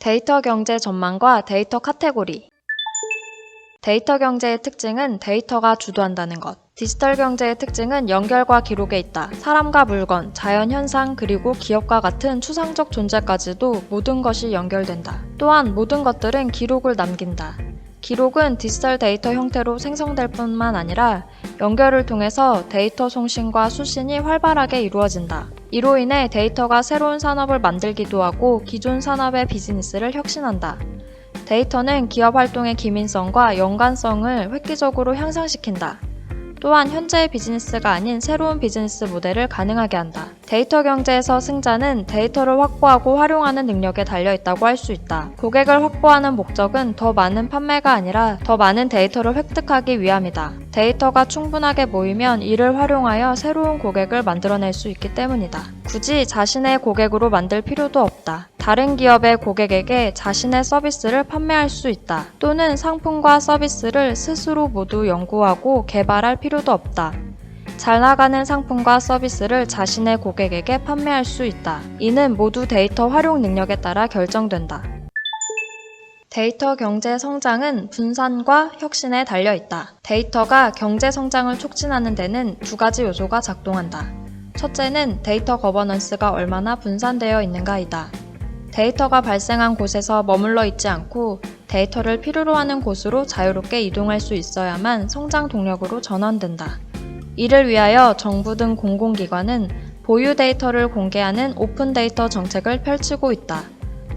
데이터 경제 전망과 데이터 카테고리. 데이터 경제의 특징은 데이터가 주도한다는 것. 디지털 경제의 특징은 연결과 기록에 있다. 사람과 물건, 자연현상, 그리고 기업과 같은 추상적 존재까지도 모든 것이 연결된다. 또한 모든 것들은 기록을 남긴다. 기록은 디지털 데이터 형태로 생성될 뿐만 아니라 연결을 통해서 데이터 송신과 수신이 활발하게 이루어진다. 이로 인해 데이터가 새로운 산업을 만들기도 하고 기존 산업의 비즈니스를 혁신한다. 데이터는 기업 활동의 기민성과 연관성을 획기적으로 향상시킨다. 또한 현재의 비즈니스가 아닌 새로운 비즈니스 모델을 가능하게 한다. 데이터 경제에서 승자는 데이터를 확보하고 활용하는 능력에 달려있다고 할 수 있다. 고객을 확보하는 목적은 더 많은 판매가 아니라 더 많은 데이터를 획득하기 위함이다. 데이터가 충분하게 모이면 이를 활용하여 새로운 고객을 만들어낼 수 있기 때문이다. 굳이 자신의 고객으로 만들 필요도 없다. 다른 기업의 고객에게 자신의 서비스를 판매할 수 있다. 또는 상품과 서비스를 스스로 모두 연구하고 개발할 필요도 없다. 잘 나가는 상품과 서비스를 자신의 고객에게 판매할 수 있다. 이는 모두 데이터 활용 능력에 따라 결정된다. 데이터 경제 성장은 분산과 혁신에 달려있다. 데이터가 경제 성장을 촉진하는 데는 두 가지 요소가 작동한다. 첫째는 데이터 거버넌스가 얼마나 분산되어 있는가이다. 데이터가 발생한 곳에서 머물러 있지 않고 데이터를 필요로 하는 곳으로 자유롭게 이동할 수 있어야만 성장 동력으로 전환된다. 이를 위하여 정부 등 공공기관은 보유 데이터를 공개하는 오픈 데이터 정책을 펼치고 있다.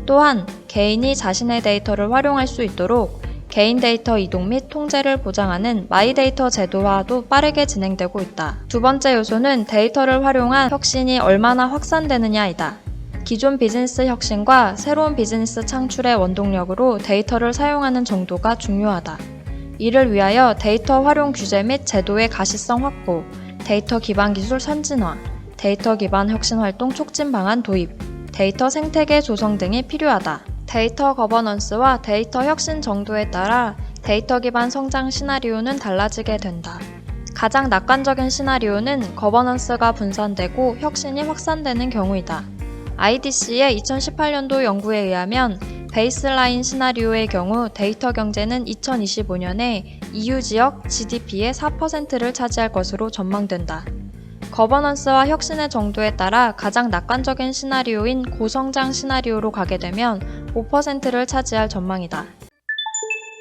또한 개인이 자신의 데이터를 활용할 수 있도록 개인 데이터 이동 및 통제를 보장하는 마이데이터 제도화도 빠르게 진행되고 있다. 두 번째 요소는 데이터를 활용한 혁신이 얼마나 확산되느냐이다. 기존 비즈니스 혁신과 새로운 비즈니스 창출의 원동력으로 데이터를 사용하는 정도가 중요하다. 이를 위하여 데이터 활용 규제 및 제도의 가시성 확보, 데이터 기반 기술 선진화, 데이터 기반 혁신 활동 촉진 방안 도입, 데이터 생태계 조성 등이 필요하다. 데이터 거버넌스와 데이터 혁신 정도에 따라 데이터 기반 성장 시나리오는 달라지게 된다. 가장 낙관적인 시나리오는 거버넌스가 분산되고 혁신이 확산되는 경우이다. IDC의 2018년도 연구에 의하면 베이스라인 시나리오의 경우 데이터 경제는 2025년에 EU 지역 GDP의 4%를 차지할 것으로 전망된다. 거버넌스와 혁신의 정도에 따라 가장 낙관적인 시나리오인 고성장 시나리오로 가게 되면 5%를 차지할 전망이다.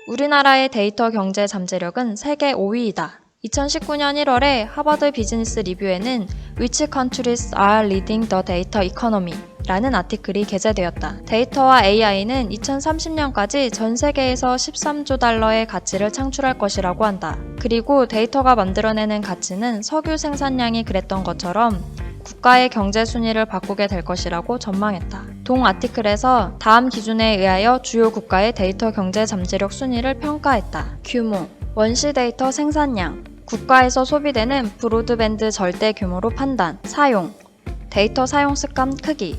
우리나라의 데이터 경제 잠재력은 세계 5위이다. 2019년 1월에 하버드 비즈니스 리뷰에는 Which countries are leading the data economy? 라는 아티클이 게재되었다. 데이터와 AI는 2030년까지 전 세계에서 13조 달러의 가치를 창출할 것이라고 한다. 그리고 데이터가 만들어내는 가치는 석유 생산량이 그랬던 것처럼 국가의 경제 순위를 바꾸게 될 것이라고 전망했다. 동 아티클에서 다음 기준에 의하여 주요 국가의 데이터 경제 잠재력 순위를 평가했다. 규모, 원시 데이터 생산량, 국가에서 소비되는 브로드밴드 절대 규모로 판단, 사용, 데이터 사용 습관 크기,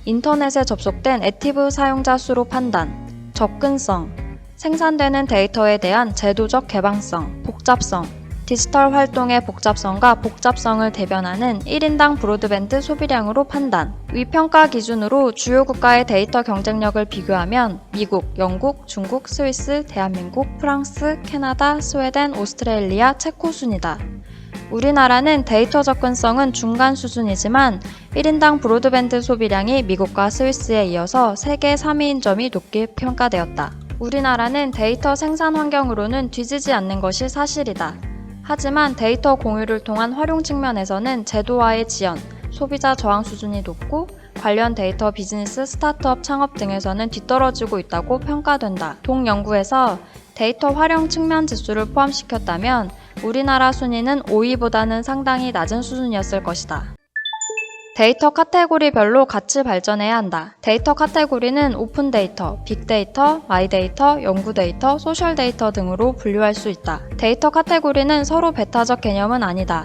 인터넷에 접속된 액티브 사용자 수로 판단, 접근성, 생산되는 데이터에 대한 제도적 개방성, 복잡성, 디지털 활동의 복잡성과 복잡성을 대변하는 1인당 브로드밴드 소비량으로 판단. 위 평가 기준으로 주요 국가의 데이터 경쟁력을 비교하면 미국, 영국, 중국, 스위스, 대한민국, 프랑스, 캐나다, 스웨덴, 오스트레일리아, 체코 순이다. 우리나라는 데이터 접근성은 중간 수준이지만 1인당 브로드밴드 소비량이 미국과 스위스에 이어서 세계 3위인 점이 높게 평가되었다. 우리나라는 데이터 생산 환경으로는 뒤지지 않는 것이 사실이다. 하지만 데이터 공유를 통한 활용 측면에서는 제도화의 지연, 소비자 저항 수준이 높고 관련 데이터 비즈니스 스타트업 창업 등에서는 뒤떨어지고 있다고 평가된다. 동 연구에서 데이터 활용 측면 지수를 포함시켰다면 우리나라 순위는 5위보다는 상당히 낮은 수준이었을 것이다. 데이터 카테고리별로 같이 발전해야 한다. 데이터 카테고리는 오픈 데이터, 빅데이터, 마이데이터, 연구 데이터, 소셜 데이터 등으로 분류할 수 있다. 데이터 카테고리는 서로 배타적 개념은 아니다.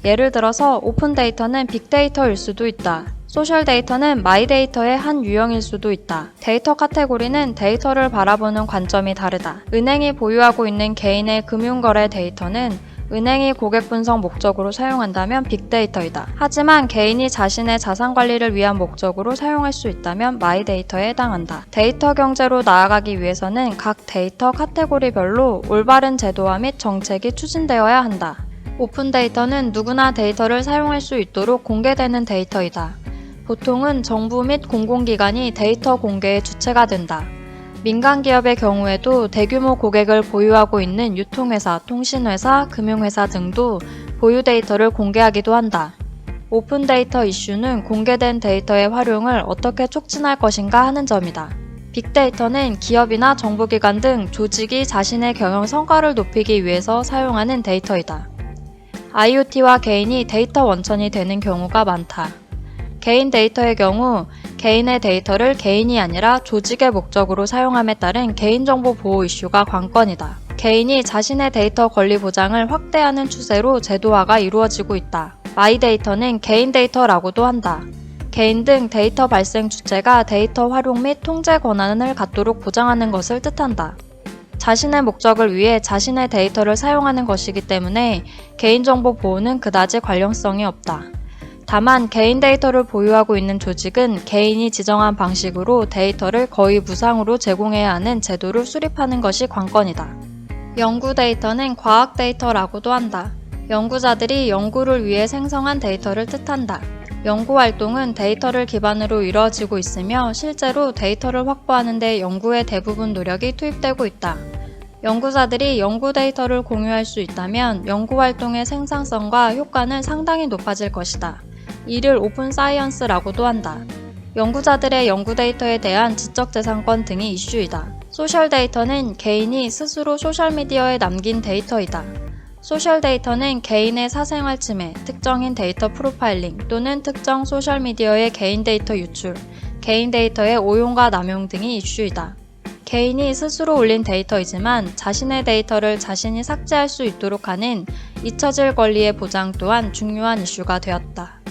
예를 들어서 오픈 데이터는 빅데이터일 수도 있다. 소셜 데이터는 마이데이터의 한 유형일 수도 있다. 데이터 카테고리는 데이터를 바라보는 관점이 다르다. 은행이 보유하고 있는 개인의 금융거래 데이터는 은행이 고객 분석 목적으로 사용한다면 빅데이터이다. 하지만 개인이 자신의 자산 관리를 위한 목적으로 사용할 수 있다면 마이데이터에 해당한다. 데이터 경제로 나아가기 위해서는 각 데이터 카테고리별로 올바른 제도화 및 정책이 추진되어야 한다. 오픈 데이터는 누구나 데이터를 사용할 수 있도록 공개되는 데이터이다. 보통은 정부 및 공공기관이 데이터 공개의 주체가 된다. 민간 기업의 경우에도 대규모 고객을 보유하고 있는 유통회사, 통신회사, 금융회사 등도 보유 데이터를 공개하기도 한다. 오픈 데이터 이슈는 공개된 데이터의 활용을 어떻게 촉진할 것인가 하는 점이다. 빅데이터는 기업이나 정부기관 등 조직이 자신의 경영 성과를 높이기 위해서 사용하는 데이터이다. IoT와 개인이 데이터 원천이 되는 경우가 많다. 개인 데이터의 경우 개인의 데이터를 개인이 아니라 조직의 목적으로 사용함에 따른 개인정보 보호 이슈가 관건이다. 개인이 자신의 데이터 권리 보장을 확대하는 추세로 제도화가 이루어지고 있다. 마이데이터는 개인 데이터라고도 한다. 개인 등 데이터 발생 주체가 데이터 활용 및 통제 권한을 갖도록 보장하는 것을 뜻한다. 자신의 목적을 위해 자신의 데이터를 사용하는 것이기 때문에 개인정보 보호는 그다지 관련성이 없다. 다만 개인 데이터를 보유하고 있는 조직은 개인이 지정한 방식으로 데이터를 거의 무상으로 제공해야 하는 제도를 수립하는 것이 관건이다. 연구 데이터는 과학 데이터라고도 한다. 연구자들이 연구를 위해 생성한 데이터를 뜻한다. 연구 활동은 데이터를 기반으로 이루어지고 있으며 실제로 데이터를 확보하는 데 연구의 대부분 노력이 투입되고 있다. 연구자들이 연구 데이터를 공유할 수 있다면 연구 활동의 생산성과 효과는 상당히 높아질 것이다. 이를 오픈 사이언스라고도 한다. 연구자들의 연구 데이터에 대한 지적재산권 등이 이슈이다. 소셜 데이터는 개인이 스스로 소셜미디어에 남긴 데이터이다. 소셜 데이터는 개인의 사생활 침해, 특정인 데이터 프로파일링 또는 특정 소셜미디어의 개인 데이터 유출, 개인 데이터의 오용과 남용 등이 이슈이다. 개인이 스스로 올린 데이터이지만 자신의 데이터를 자신이 삭제할 수 있도록 하는 잊혀질 권리의 보장 또한 중요한 이슈가 되었다.